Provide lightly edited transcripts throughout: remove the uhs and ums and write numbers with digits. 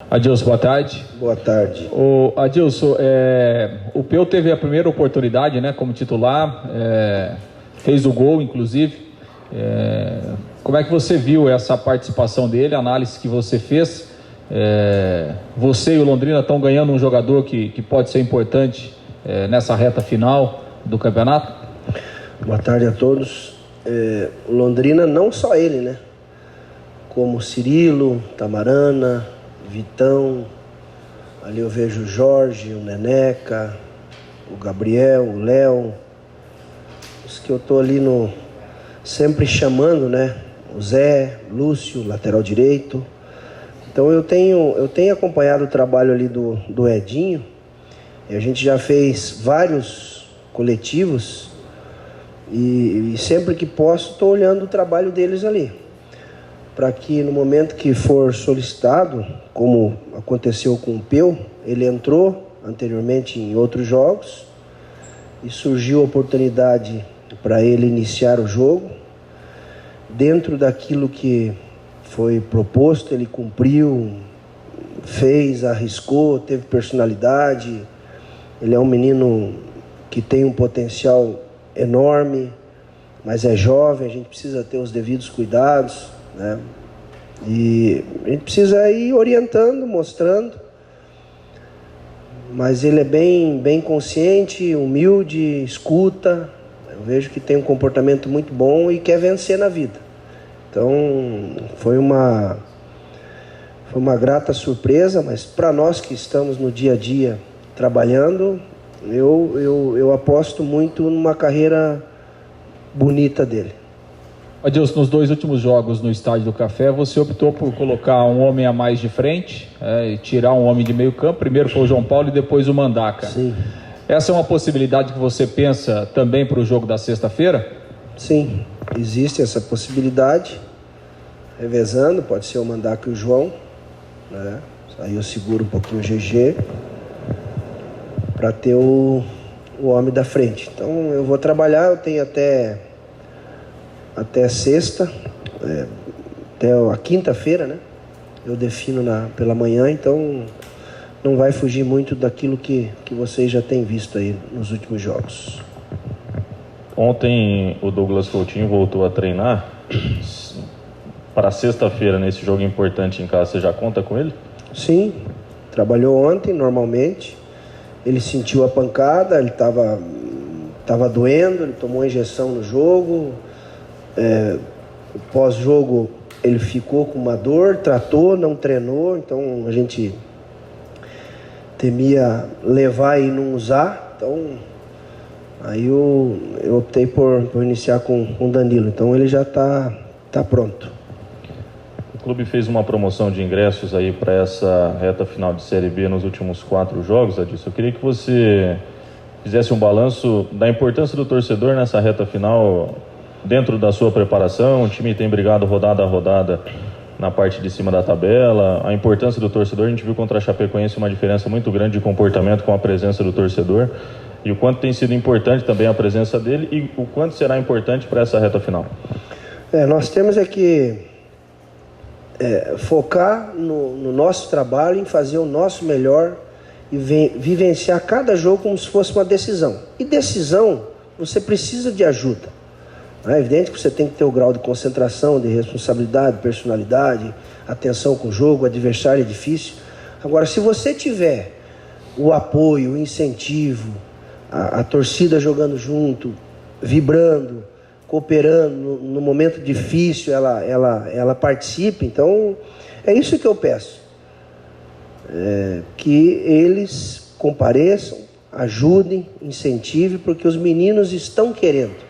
Adilson, boa tarde. Boa tarde. Adilson, o Peu teve a primeira oportunidade, né, como titular, fez o gol, inclusive. Como é que você viu essa participação dele, a análise que você fez? Você e o Londrina estão ganhando um jogador que pode ser importante nessa reta final do campeonato? Boa tarde a todos. O Londrina, não só ele, né? Como Cirilo, Tamarana, Vitão, ali eu vejo o Jorge, o Neneca, o Gabriel, o Léo, os que eu tô ali sempre chamando, né? O Zé, Lúcio, lateral direito. Então eu tenho acompanhado o trabalho ali do Edinho, e a gente já fez vários coletivos e sempre que posso estou olhando o trabalho deles ali, para que no momento que for solicitado, como aconteceu com o Peu, ele entrou anteriormente em outros jogos e surgiu a oportunidade para ele iniciar o jogo. Dentro daquilo que foi proposto, ele cumpriu, fez, arriscou, teve personalidade. Ele é um menino que tem um potencial enorme, mas é jovem, a gente precisa ter os devidos cuidados, né? E a gente precisa ir orientando, mostrando, mas ele é bem consciente, humilde, escuta. Eu vejo que tem um comportamento muito bom e quer vencer na vida. Então foi uma grata surpresa, mas para nós que estamos no dia a dia trabalhando, eu aposto muito numa carreira bonita dele. Adilson, nos 2 últimos jogos no Estádio do Café, você optou por colocar um homem a mais de frente, e tirar um homem de meio campo. Primeiro foi o João Paulo e depois o Mandaca. Sim. Essa é uma possibilidade que você pensa também para o jogo da sexta-feira? Sim, existe essa possibilidade, revezando, pode ser o Mandaca e o João, né? Aí eu seguro um pouquinho o GG, para ter o homem da frente. Então eu vou trabalhar, eu tenho até sexta, até a quinta-feira, né? Eu defino pela manhã, então não vai fugir muito daquilo que vocês já têm visto aí nos últimos jogos. Ontem o Douglas Coutinho voltou a treinar. Para sexta-feira, nesse jogo importante em casa, você já conta com ele? Sim, trabalhou ontem normalmente. Ele sentiu a pancada, ele estava doendo, ele tomou injeção no jogo. Pós-jogo ele ficou com uma dor, tratou, não treinou, então a gente temia levar e não usar, então aí eu optei por iniciar com o Danilo, então ele já está pronto. O clube fez uma promoção de ingressos aí para essa reta final de Série B nos últimos 4 jogos, Adilson. Eu queria que você fizesse um balanço da importância do torcedor nessa reta final dentro da sua preparação. O time tem brigado rodada a rodada na parte de cima da tabela. A importância do torcedor, a gente viu contra a Chapecoense uma diferença muito grande de comportamento com a presença do torcedor, e o quanto tem sido importante também a presença dele e o quanto será importante para essa reta final. Nós temos que focar no nosso trabalho, em fazer o nosso melhor e vivenciar cada jogo como se fosse uma decisão. E decisão, você precisa de ajuda. É evidente que você tem que ter o grau de concentração, de responsabilidade, personalidade, atenção com o jogo, o adversário é difícil. Agora, se você tiver o apoio, o incentivo, a torcida jogando junto, vibrando, cooperando, no momento difícil ela participe, então é isso que eu peço. Que eles compareçam, ajudem, incentivem, porque os meninos estão querendo.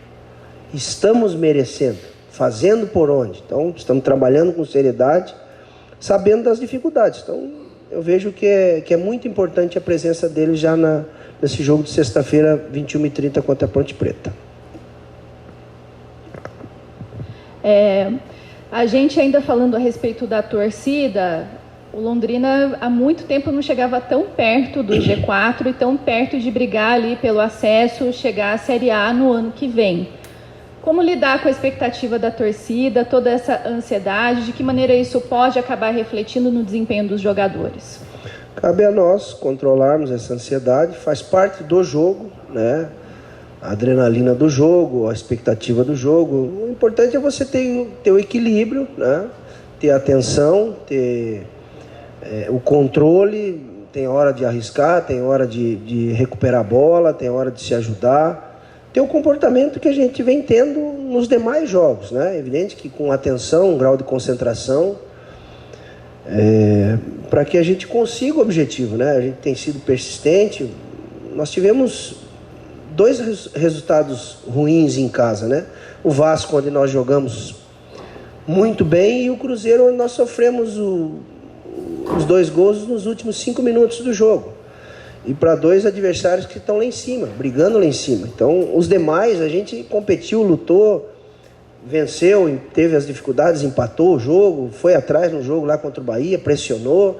Estamos merecendo, fazendo por onde. Então, estamos trabalhando com seriedade, sabendo das dificuldades. Então, eu vejo que é muito importante a presença dele já nesse jogo de sexta-feira, 21h30, contra a Ponte Preta. A gente ainda falando a respeito da torcida, o Londrina há muito tempo não chegava tão perto do G4 e tão perto de brigar ali pelo acesso, chegar à Série A no ano que vem. Como lidar com a expectativa da torcida, toda essa ansiedade, de que maneira isso pode acabar refletindo no desempenho dos jogadores? Cabe a nós controlarmos essa ansiedade, faz parte do jogo, né? A adrenalina do jogo, a expectativa do jogo. O importante é você ter o equilíbrio, né? Ter atenção, ter o controle, tem hora de arriscar, tem hora de recuperar a bola, tem hora de se ajudar. Ter o comportamento que a gente vem tendo nos demais jogos, né? É evidente que com atenção, um grau de concentração, para que a gente consiga o objetivo, né? A gente tem sido persistente. Nós tivemos 2 resultados ruins em casa, né? O Vasco, onde nós jogamos muito bem, e o Cruzeiro, onde nós sofremos os 2 gols nos últimos 5 minutos do jogo. E para 2 adversários que estão lá em cima, brigando lá em cima. Então, os demais, a gente competiu, lutou, venceu, teve as dificuldades, empatou o jogo, foi atrás no jogo lá contra o Bahia, pressionou.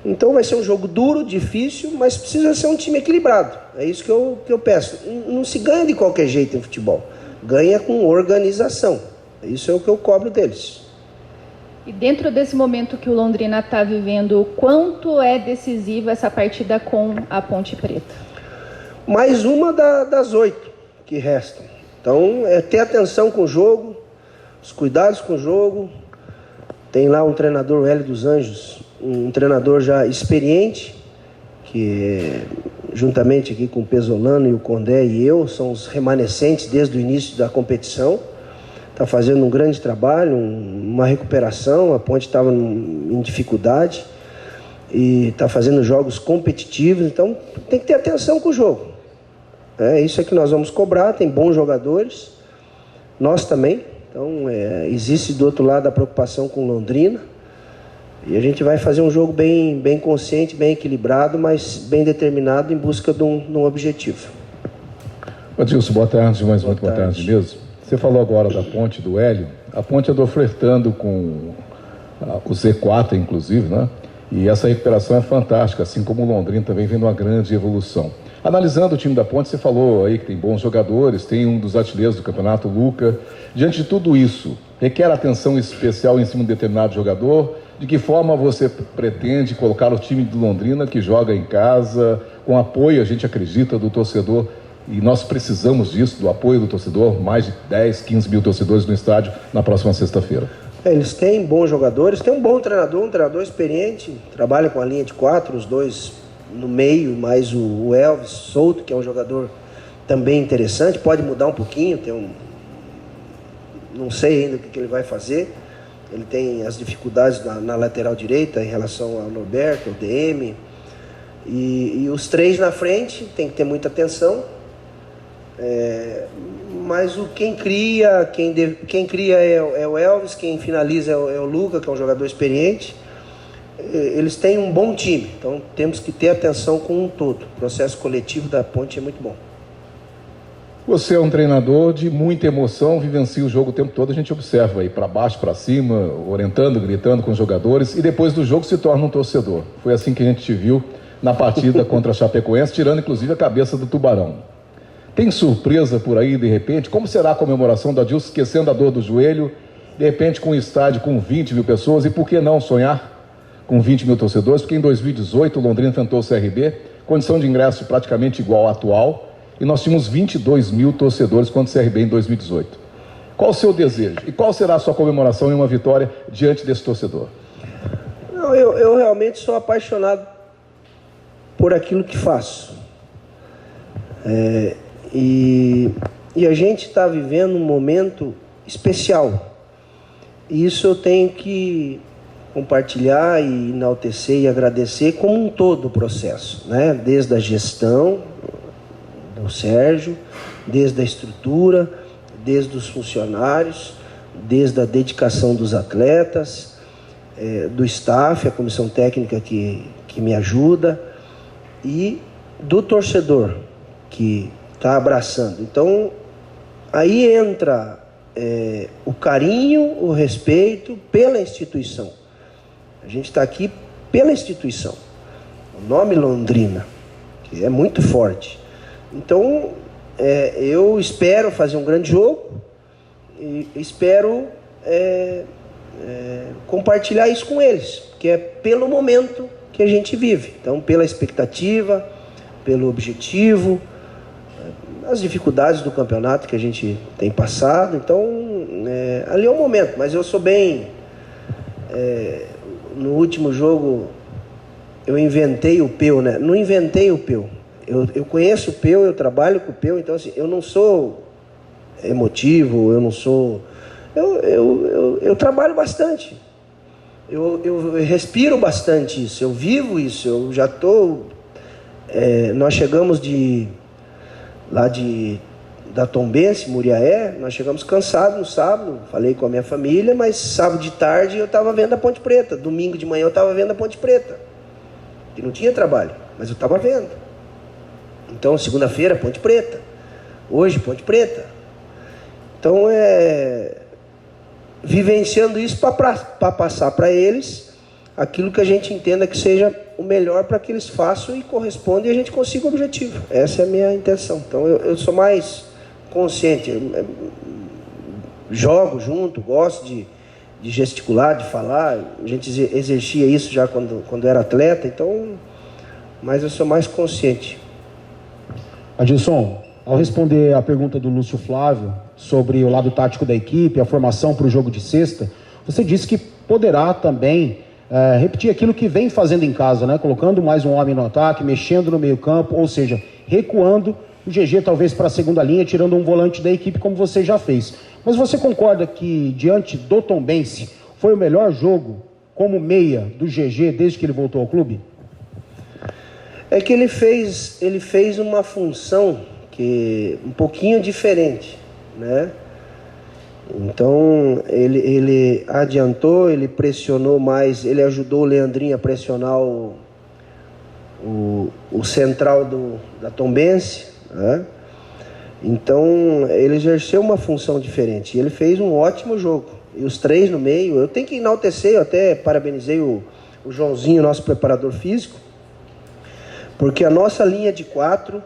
Então vai ser um jogo duro, difícil, mas precisa ser um time equilibrado. É isso que eu peço. Não se ganha de qualquer jeito em futebol. Ganha com organização. Isso é o que eu cobro deles. E dentro desse momento que o Londrina está vivendo, o quanto é decisiva essa partida com a Ponte Preta? Mais uma das 8 que restam. Então, é ter atenção com o jogo, os cuidados com o jogo. Tem lá um treinador, o Hélio dos Anjos, um treinador já experiente, que juntamente aqui com o Pesolano e o Condé e eu, são os remanescentes desde o início da competição. Está fazendo um grande trabalho, uma recuperação. A Ponte estava em dificuldade e está fazendo jogos competitivos, então tem que ter atenção com o jogo. Isso é que nós vamos cobrar. Tem bons jogadores, nós também. Então existe do outro lado a preocupação com Londrina, e a gente vai fazer um jogo bem consciente, bem equilibrado, mas bem determinado em busca de um objetivo. Adilson, boa tarde, mais muito boa tarde mesmo. Você falou agora da Ponte, do Hélio. A Ponte andou flertando com o Z4, inclusive, né? E essa recuperação é fantástica, assim como o Londrina também vem uma grande evolução. Analisando o time da Ponte, você falou aí que tem bons jogadores, tem um dos artilheiros do campeonato, o Luca. Diante de tudo isso, requer atenção especial em cima de um determinado jogador? De que forma você pretende colocar o time do Londrina, que joga em casa, com apoio, a gente acredita, do torcedor? E nós precisamos disso, do apoio do torcedor, mais de 10, 15 mil torcedores no estádio na próxima sexta-feira. Eles têm bons jogadores, tem um bom treinador, um treinador experiente, trabalha com a linha de 4, os 2 no meio, mais o Elvis Souto, que é um jogador também interessante, pode mudar um pouquinho, não sei ainda o que ele vai fazer. Ele tem as dificuldades na lateral direita em relação ao Norberto, ao DM, e os 3 na frente tem que ter muita atenção. Mas quem cria é o Elvis, quem finaliza é o Luca, que é um jogador experiente. Eles têm um bom time, então temos que ter atenção com um todo. O processo coletivo da Ponte é muito bom. Você é um treinador de muita emoção, vivencia o jogo o tempo todo, a gente observa aí para baixo, para cima, orientando, gritando com os jogadores, e depois do jogo se torna um torcedor. Foi assim que a gente te viu na partida contra a Chapecoense, tirando inclusive a cabeça do Tubarão. Tem surpresa por aí, de repente? Como será a comemoração da Adilson, esquecendo a dor do joelho, de repente com um estádio com 20 mil pessoas, e por que não sonhar com 20 mil torcedores? Porque em 2018 o Londrina enfrentou o CRB, condição de ingresso praticamente igual à atual, e nós tínhamos 22 mil torcedores contra o CRB em 2018. Qual o seu desejo? E qual será a sua comemoração em uma vitória diante desse torcedor? Não, eu realmente sou apaixonado por aquilo que faço. E a gente está vivendo um momento especial. E isso eu tenho que compartilhar e enaltecer e agradecer como um todo o processo, né? Desde a gestão do Sérgio, desde a estrutura, desde os funcionários, desde a dedicação dos atletas, do staff, a comissão técnica que me ajuda, e do torcedor que está abraçando. Então, aí entra o carinho, o respeito pela instituição. A gente está aqui pela instituição. O nome Londrina, que é muito forte. Então, eu espero fazer um grande jogo, espero compartilhar isso com eles, que é pelo momento que a gente vive. Então, pela expectativa, pelo objetivo, as dificuldades do campeonato que a gente tem passado. Então, ali é o momento, mas eu sou bem... no último jogo, eu inventei o Peu, né? Não inventei o Peu. Eu conheço o Peu, eu trabalho com o Peu, então assim, eu não sou emotivo, eu não sou... Eu trabalho bastante. Eu respiro bastante isso, eu vivo isso, eu já estou... nós chegamos da Tombense, Muriaé, nós chegamos cansados no sábado, falei com a minha família, mas sábado de tarde eu estava vendo a Ponte Preta, domingo de manhã eu estava vendo a Ponte Preta, e não tinha trabalho, mas eu estava vendo. Então, segunda-feira, Ponte Preta, hoje, Ponte Preta. Então, vivenciando isso para passar para eles aquilo que a gente entenda que seja o melhor para que eles façam e corresponda e a gente consiga o objetivo. Essa é a minha intenção. Então, eu sou mais consciente, jogo junto, gosto de gesticular, de falar. A gente exercia isso já quando era atleta, então, mas eu sou mais consciente. Adilson, ao responder a pergunta do Lúcio Flávio sobre o lado tático da equipe, a formação para o jogo de sexta, você disse que poderá também repetir aquilo que vem fazendo em casa, né? Colocando mais um homem no ataque, mexendo no meio-campo, ou seja, recuando o GG talvez para a segunda linha, tirando um volante da equipe, como você já fez. Mas você concorda que, diante do Tombense, foi o melhor jogo como meia do GG desde que ele voltou ao clube? É que ele fez uma função que um pouquinho diferente, né? Então ele adiantou, ele pressionou mais, ele ajudou o Leandrinho a pressionar o central da Tombense, né? Então ele exerceu uma função diferente. Ele fez um ótimo jogo. E os três no meio, eu tenho que enaltecer, eu até parabenizei o Joãozinho, nosso preparador físico, porque a nossa linha de 4,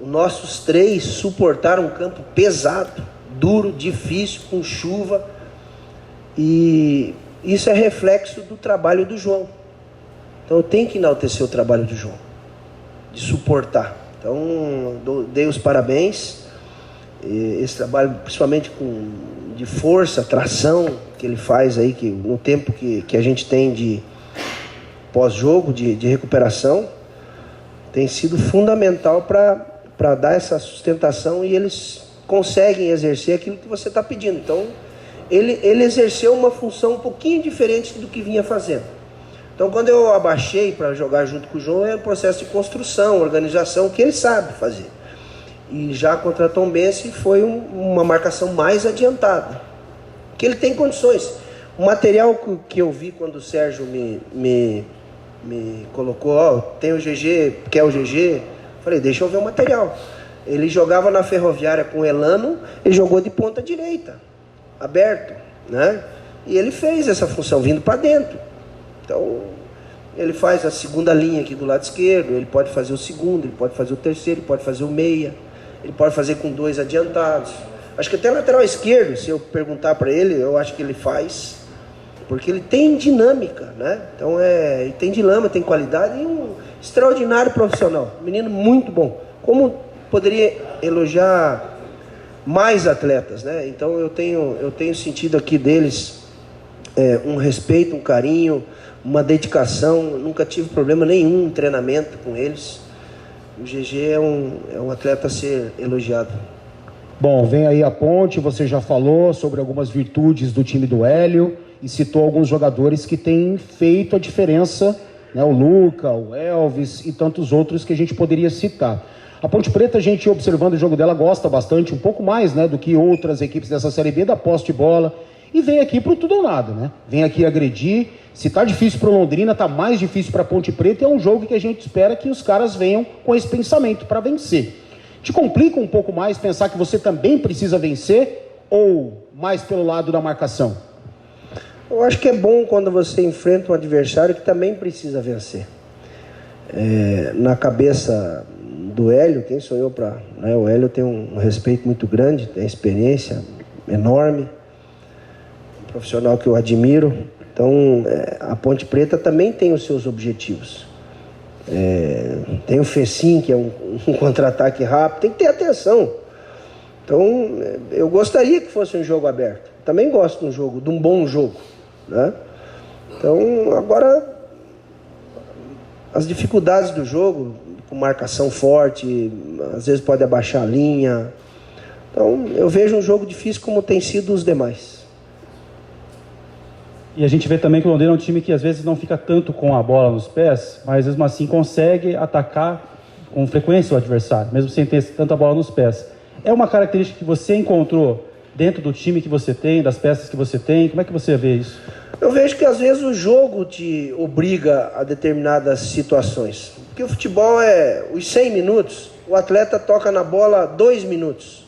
os nossos 3 suportaram um campo pesado, duro, difícil, com chuva, e isso é reflexo do trabalho do João. Então eu tenho que enaltecer o trabalho do João, de suportar. Então dei os parabéns, esse trabalho principalmente de força, tração que ele faz aí, que no tempo que a gente tem de pós-jogo, de recuperação, tem sido fundamental para dar essa sustentação, e eles conseguem exercer aquilo que você está pedindo. Então, ele exerceu uma função um pouquinho diferente do que vinha fazendo. Então, quando eu abaixei para jogar junto com o João, é um processo de construção, organização, que ele sabe fazer. E já contra a Tombense foi uma marcação mais adiantada, que ele tem condições. O material que eu vi quando o Sérgio me colocou, tem o GG, quer o GG, falei, deixa eu ver o material. Ele jogava na Ferroviária com o Elano, ele jogou de ponta direita, aberto, né? E ele fez essa função vindo para dentro. Então, ele faz a segunda linha aqui do lado esquerdo, ele pode fazer o segundo, ele pode fazer o terceiro, ele pode fazer o meia, ele pode fazer com 2 adiantados. Acho que até lateral esquerdo, se eu perguntar para ele, eu acho que ele faz, porque ele tem dinâmica, né? Então ele tem dinâmica, tem qualidade e um extraordinário profissional, menino muito bom. Como poderia elogiar mais atletas, né? Então eu tenho sentido aqui deles um respeito, um carinho, uma dedicação. Nunca tive problema nenhum em treinamento com eles. O GG é um atleta a ser elogiado. Bom, vem aí a Ponte, você já falou sobre algumas virtudes do time do Hélio e citou alguns jogadores que têm feito a diferença, né? O Luca, o Elvis e tantos outros que a gente poderia citar. A Ponte Preta, a gente observando o jogo dela, gosta bastante, um pouco mais, né, do que outras equipes dessa Série B, da posse de bola, e vem aqui pro tudo ou nada, né? Vem aqui agredir. Se tá difícil pro Londrina, tá mais difícil pra Ponte Preta, e é um jogo que a gente espera que os caras venham com esse pensamento para vencer. Te complica um pouco mais pensar que você também precisa vencer, ou mais pelo lado da marcação? Eu acho que é bom quando você enfrenta um adversário que também precisa vencer. Na cabeça do Hélio, quem sou eu para... Né? O Hélio tem um respeito muito grande, tem experiência, enorme, um profissional que eu admiro. Então, a Ponte Preta também tem os seus objetivos. Tem o Fecim, que é um contra-ataque rápido, tem que ter atenção. Então, eu gostaria que fosse um jogo aberto. Também gosto de um bom jogo, né? Então, agora, as dificuldades do jogo, com marcação forte, às vezes pode abaixar a linha. Então, eu vejo um jogo difícil como tem sido os demais. E a gente vê também que o Londrina é um time que às vezes não fica tanto com a bola nos pés, mas mesmo assim consegue atacar com frequência o adversário, mesmo sem ter tanta bola nos pés. É uma característica que você encontrou dentro do time que você tem, das peças que você tem? Como é que você vê isso? Eu vejo que às vezes o jogo te obriga a determinadas situações. Porque o futebol é os 100 minutos, o atleta toca na bola 2 minutos.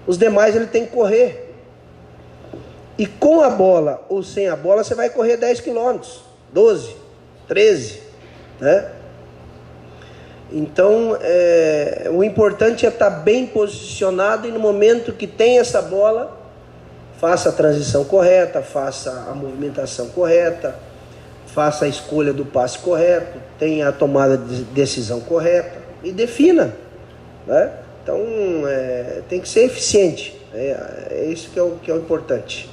Os demais ele tem que correr. E com a bola ou sem a bola você vai correr 10 quilômetros, 12, 13, né? Então, o importante é estar bem posicionado e no momento que tem essa bola, faça a transição correta, faça a movimentação correta, faça a escolha do passe correto, tenha a tomada de decisão correta e defina, né? Então, tem que ser eficiente, é isso que é o importante.